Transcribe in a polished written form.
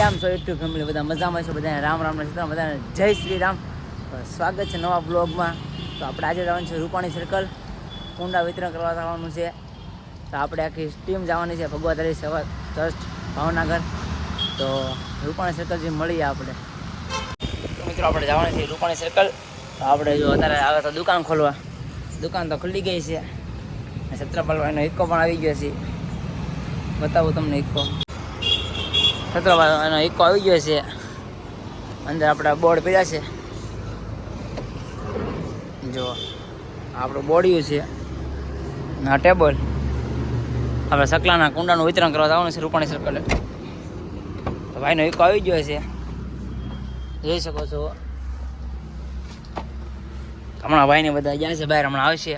કેમ છો YouTube family? બધા મજામાં છો? બધાને રામ રામ સીતારામ, બધાને જય શ્રી રામ. સ્વાગત છે નવા બ્લોગમાં. તો આપણે આજે જવાનું છે રૂપાણી સર્કલ, કુંડા વિતરણ કરવા જવાનું છે. તો આપણે આખી ટીમ જવાની છે ભગવતારી સેવા ટ્રસ્ટ ભાવનગર. તો રૂપાણી સર્કલ જે મળીએ આપણે. તો મિત્રો આપણે જવાનું છે રૂપાણી સર્કલ. તો આપણે જો અત્યારે આવે તો દુકાન ખોલવા, દુકાન તો ખુલી ગઈ છે. છત્રપાલભાઈનો ઇક્કો પણ આવી ગયો છે, બતાવું તમને ઇક્કો. છત્રપાલ એનો ઇક્કો આવી ગયો છે. અંદર આપણા બોર્ડ પીડ્યા છે, જો આપણું બોડિયું છે ના ટેબલ. આપણે સકલાના કુંડાનું વિતરણ કરવા જવાનું છે રૂપાણી સર્કલે. તો ભાઈનો ઇક્કો આવી ગયો છે, જોઈ શકો છો. હમણાં ભાઈને બધા ગયા છે બહાર, હમણાં આવશે.